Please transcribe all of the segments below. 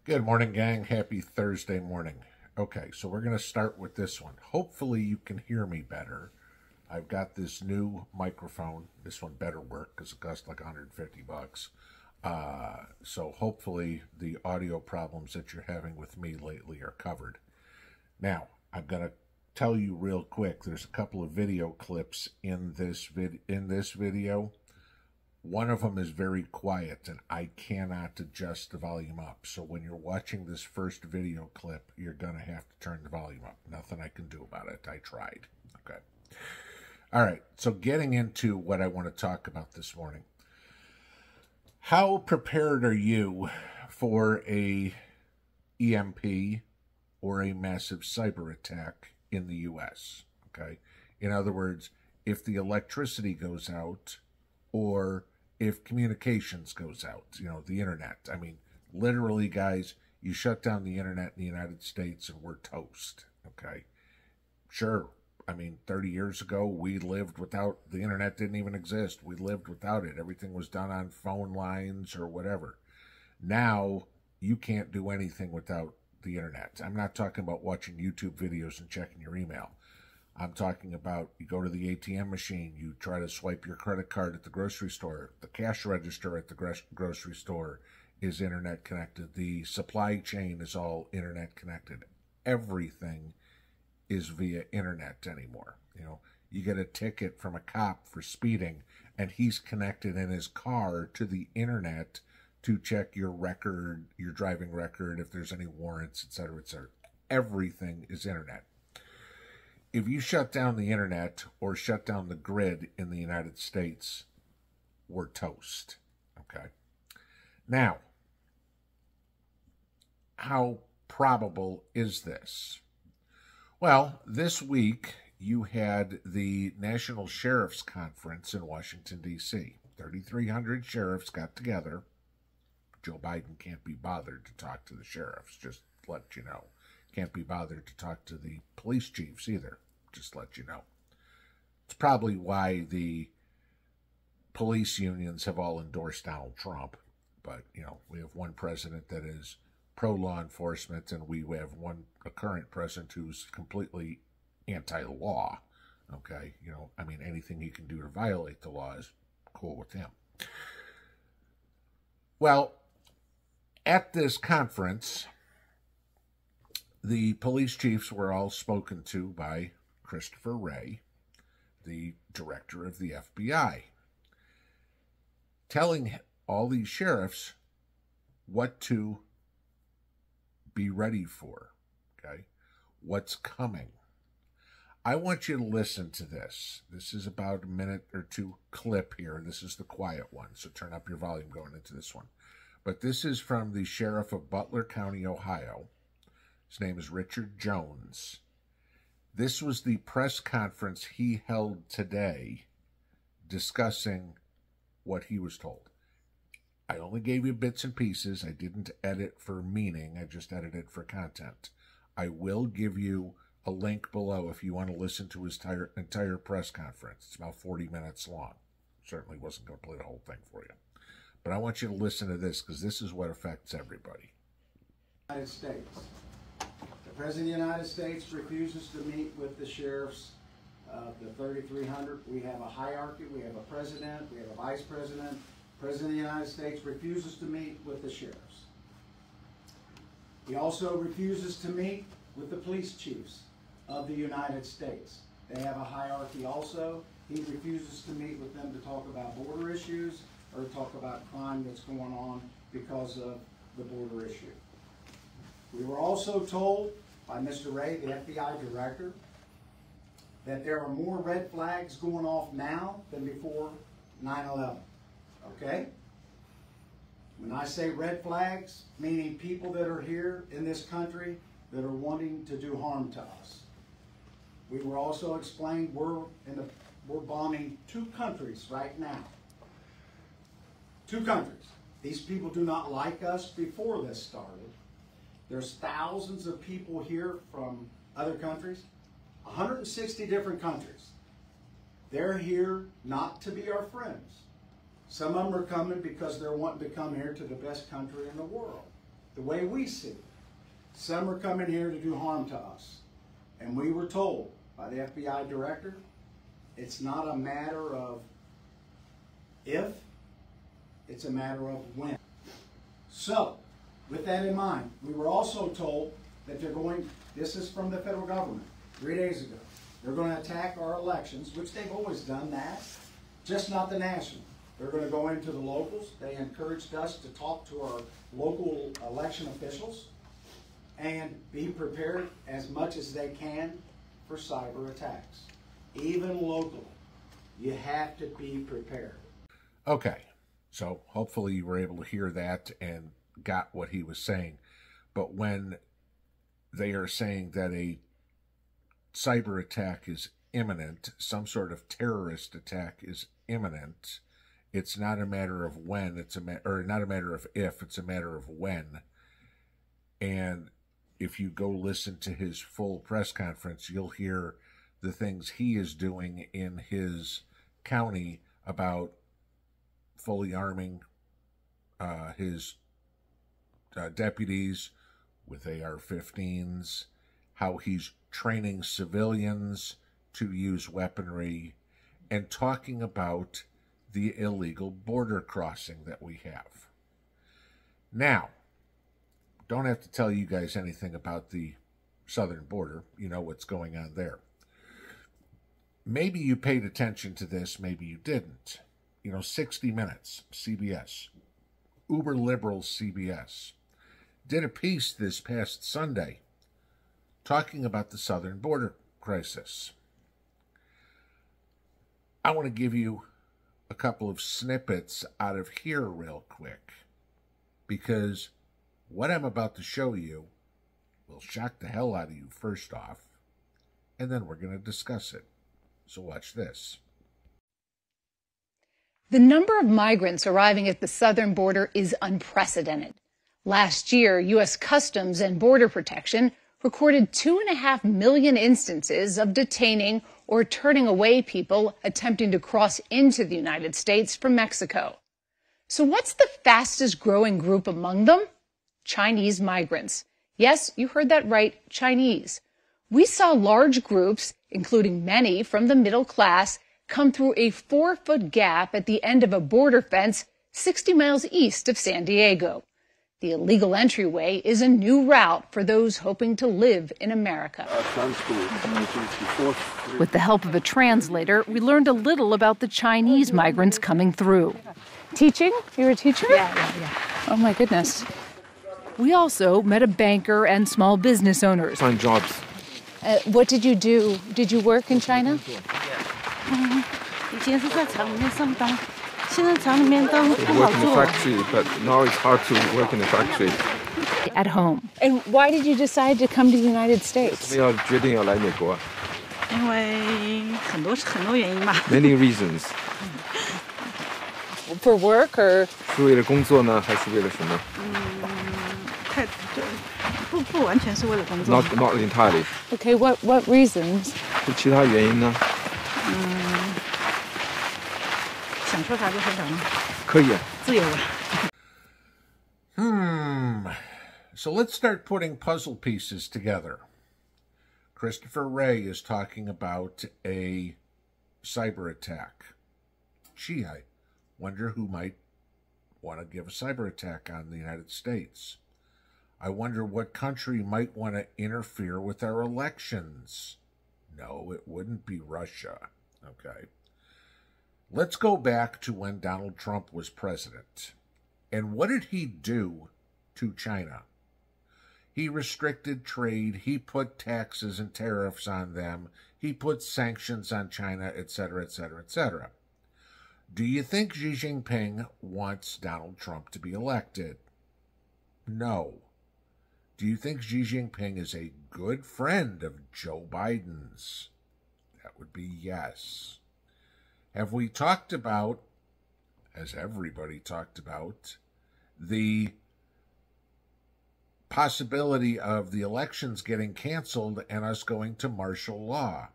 Good morning, gang. Happy Thursday morning. Okay, so we're going to start with this one. Hopefully you can hear me better. I've got this new microphone. This one better work because it costs like 150 bucks. So hopefully the audio problems that you're having with me lately are covered. Now, I'm going to tell you real quick, there's a couple of video clips in this video. One of them is very quiet, and I cannot adjust the volume up. So when you're watching this first video clip, you're going to have to turn the volume up. Nothing I can do about it. I tried. Okay. All right. So getting into what I want to talk about this morning. How prepared are you for a EMP or a massive cyber attack in the U.S.? Okay. In other words, if the electricity goes out or if communications goes out, the internet. I mean, literally, guys, you shut down the internet in the United States and we're toast, okay? Sure, I mean, 30 years ago, we lived without, the internet didn't even exist. We lived without it. Everything was done on phone lines or whatever. Now, you can't do anything without the internet. I'm not talking about watching YouTube videos and checking your email. I'm talking about you go to the ATM machine, you try to swipe your credit card at the grocery store. The cash register at the grocery store is internet connected. The supply chain is all internet connected. Everything is via internet anymore. You get a ticket from a cop for speeding, and he's connected in his car to the internet to check your record, your driving record, if there's any warrants, etc., etc. Everything is internet. If you shut down the internet or shut down the grid in the United States, we're toast. Okay. Now, how probable is this? Well, this week you had the National Sheriff's Conference in Washington, D.C. 3,300 sheriffs got together. Joe Biden can't be bothered to talk to the sheriffs, just to let you know. Can't be bothered to talk to the police chiefs either, just to let you know. It's probably why the police unions have all endorsed Donald Trump. But, we have one president that is pro-law enforcement, and we have a current president who's completely anti-law. Okay? Anything he can do to violate the law is cool with him. Well, at this conference, the police chiefs were all spoken to by Christopher Wray, the director of the FBI, telling all these sheriffs what to be ready for, okay? What's coming. I want you to listen to this. This is about a minute or two clip here. This is the quiet one, so turn up your volume going into this one. But this is from the sheriff of Butler County, Ohio. His name is Richard Jones. This was the press conference he held today discussing what he was told. I only gave you bits and pieces. I didn't edit for meaning. I just edited for content. I will give you a link below if you want to listen to his entire press conference. It's about 40 minutes long. Certainly wasn't going to play the whole thing for you. But I want you to listen to this because this is what affects everybody. United States. The President of the United States refuses to meet with the sheriffs of the 3,300. We have a hierarchy. We have a president. We have a vice president. President of the United States refuses to meet with the sheriffs. He also refuses to meet with the police chiefs of the United States. They have a hierarchy also. He refuses to meet with them to talk about border issues or talk about crime that's going on because of the border issue. We were also told by Mr. Wray, the FBI director, that there are more red flags going off now than before 9/11. Okay? When I say red flags, meaning people that are here in this country that are wanting to do harm to us. We were also explained we're bombing 2 countries right now. 2 countries. These people do not like us before this started. There's thousands of people here from other countries, 160 different countries. They're here not to be our friends. Some of them are coming because they're wanting to come here to the best country in the world. the way we see it, some are coming here to do harm to us. And we were told by the FBI director, it's not a matter of if, it's a matter of when. So, with that in mind, we were also told that they're going, this is from the federal government, 3 days ago, they're going to attack our elections, which they've always done that, just not the national. They're going to go into the locals. They encouraged us to talk to our local election officials and be prepared as much as they can for cyber attacks. Even locally, you have to be prepared. Okay, so hopefully you were able to hear that and got what he was saying. But when they are saying that a cyber attack is imminent, some sort of terrorist attack is imminent, it's not a matter of when, or not a matter of if, it's a matter of when. And if you go listen to his full press conference, you'll hear the things he is doing in his county about fully arming his deputies with AR-15s, how he's training civilians to use weaponry, and talking about the illegal border crossing that we have. Now, don't have to tell you guys anything about the southern border. You know what's going on there. Maybe you paid attention to this, maybe you didn't. 60 Minutes, CBS, uber liberal CBS, did a piece this past Sunday talking about the southern border crisis. I want to give you a couple of snippets out of here real quick, because what I'm about to show you will shock the hell out of you first off, and then we're going to discuss it. So watch this. The number of migrants arriving at the southern border is unprecedented. Last year, U.S. Customs and Border Protection recorded 2.5 million instances of detaining or turning away people attempting to cross into the United States from Mexico. So what's the fastest growing group among them? Chinese migrants. Yes, you heard that right, Chinese. We saw large groups, including many from the middle class, come through a 4-foot gap at the end of a border fence 60 miles east of San Diego. The illegal entryway is a new route for those hoping to live in America. With the help of a translator, we learned a little about the Chinese migrants coming through. Teaching? You're a teacher? Yeah. Oh, my goodness. We also met a banker and small business owners. Find jobs. What did you do? Did you work in China? Work in the factory, but now it's hard to work in the factory. At home. And why did you decide to come to the United States? Many reasons. For work or? Not entirely. Okay, what reasons? So let's start putting puzzle pieces together. Christopher Wray is talking about a cyber attack. Gee, I wonder who might want to give a cyber attack on the United States. I wonder what country might want to interfere with our elections. No, it wouldn't be Russia. Okay. Let's go back to when Donald Trump was president. And what did he do to China? He restricted trade. He put taxes and tariffs on them. He put sanctions on China, etc., etc., etc. Do you think Xi Jinping wants Donald Trump to be elected? No. Do you think Xi Jinping is a good friend of Joe Biden's? That would be yes. Have we talked about, as everybody talked about, the possibility of the elections getting canceled and us going to martial law?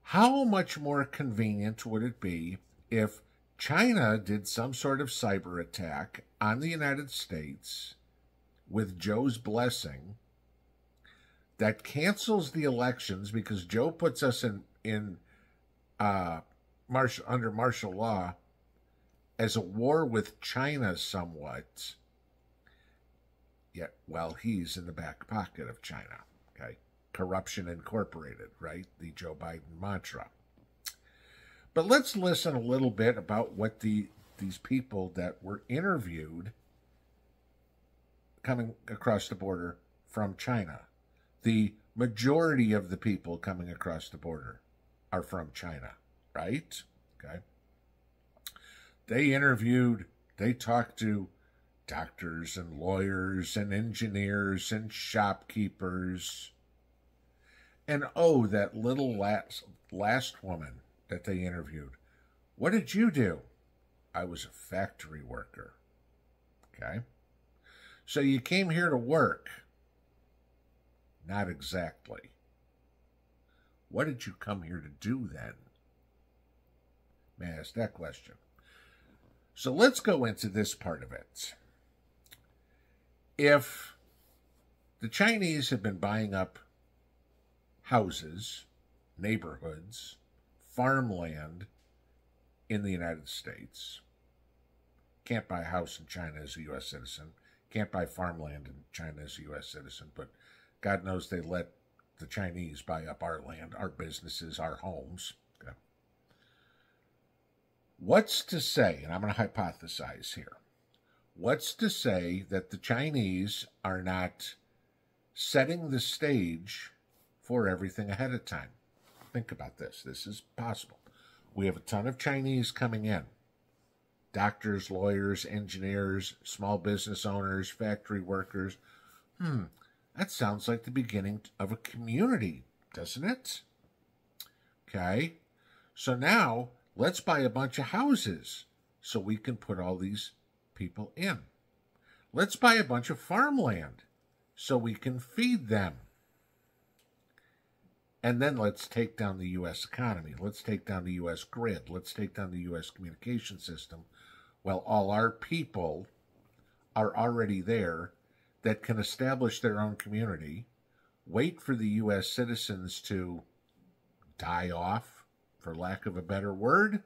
How much more convenient would it be if China did some sort of cyber attack on the United States with Joe's blessing that cancels the elections because Joe puts us in under martial law as a war with China somewhat, yet while he's in the back pocket of China. Okay, Corruption Incorporated, right? The Joe Biden mantra. But let's listen a little bit about what these people that were interviewed coming across the border from China. The majority of the people coming across the border are from China, right? Okay. They talked to doctors and lawyers and engineers and shopkeepers. And oh, that little last woman that they interviewed. What did you do? I was a factory worker. Okay. So you came here to work. Not exactly. What did you come here to do then? May I ask that question? So let's go into this part of it. If the Chinese have been buying up houses, neighborhoods, farmland in the United States, can't buy a house in China as a U.S. citizen, can't buy farmland in China as a U.S. citizen, but God knows they let the Chinese buy up our land, our businesses, our homes. Okay. What's to say, and I'm going to hypothesize here, what's to say that the Chinese are not setting the stage for everything ahead of time? Think about this. This is possible. We have a ton of Chinese coming in. Doctors, lawyers, engineers, small business owners, factory workers. That sounds like the beginning of a community, doesn't it? Okay. So now let's buy a bunch of houses so we can put all these people in. Let's buy a bunch of farmland so we can feed them. And then let's take down the U.S. economy. Let's take down the U.S. grid. Let's take down the U.S. communication system. Well, all our people are already there that can establish their own community, wait for the U.S. citizens to die off, for lack of a better word,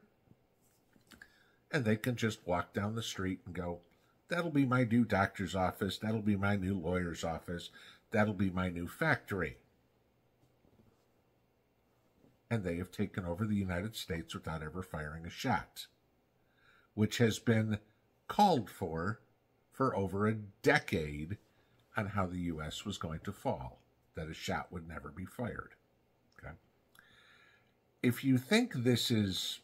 and they can just walk down the street and go, that'll be my new doctor's office, that'll be my new lawyer's office, that'll be my new factory. And they have taken over the United States without ever firing a shot, which has been called for over a decade on how the U.S. was going to fall, that a shot would never be fired. Okay. If you think this is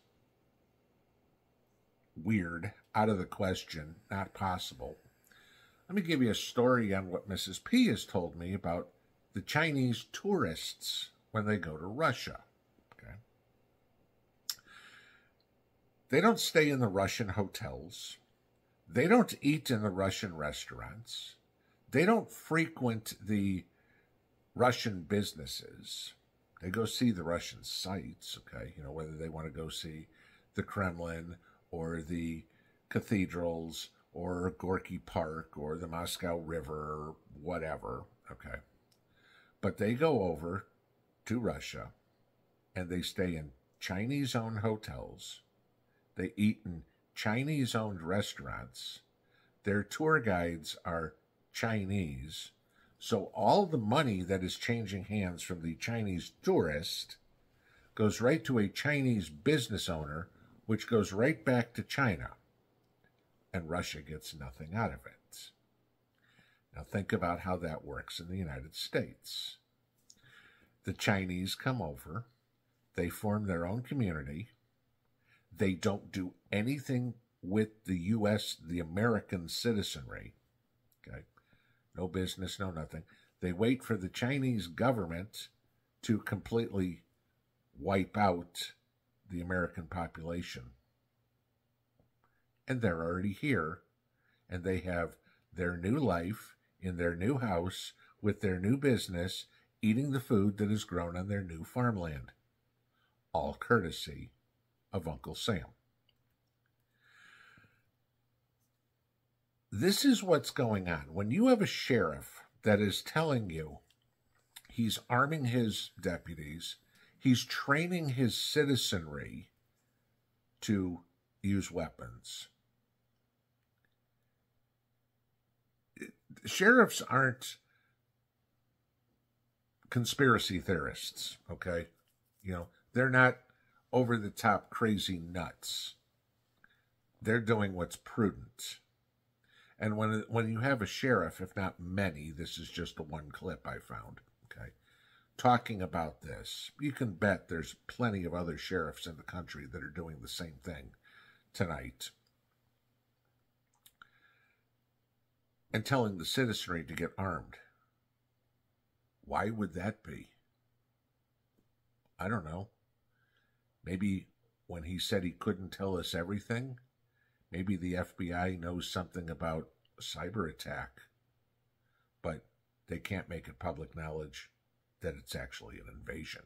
weird, out of the question, not possible, let me give you a story on what Mrs. P has told me about the Chinese tourists when they go to Russia. Okay. They don't stay in the Russian hotels. They don't eat in the Russian restaurants. They don't frequent the Russian businesses. They go see the Russian sites, okay? You know, whether they want to go see the Kremlin or the cathedrals or Gorky Park or the Moscow River or whatever, okay? But they go over to Russia and they stay in Chinese-owned hotels. They eat in Chinese-owned restaurants. Their tour guides are Chinese. So all the money that is changing hands from the Chinese tourist goes right to a Chinese business owner, which goes right back to China. And Russia gets nothing out of it. Now think about how that works in the United States. The Chinese come over. They form their own community. They don't do anything with the U.S., the American citizenry. Okay? No business, no nothing. They wait for the Chinese government to completely wipe out the American population. And they're already here, and they have their new life in their new house with their new business, eating the food that is grown on their new farmland. All courtesy of Uncle Sam. this is what's going on. When you have a sheriff that is telling you he's arming his deputies, he's training his citizenry to use weapons. Sheriffs aren't conspiracy theorists, okay? You know, they're not over-the-top crazy nuts. They're doing what's prudent. And when you have a sheriff, if not many, this is just the one clip I found, okay, talking about this, you can bet there's plenty of other sheriffs in the country that are doing the same thing tonight. And telling the citizenry to get armed. Why would that be? I don't know. Maybe when he said he couldn't tell us everything, maybe the FBI knows something about a cyber attack, but they can't make it public knowledge that it's actually an invasion.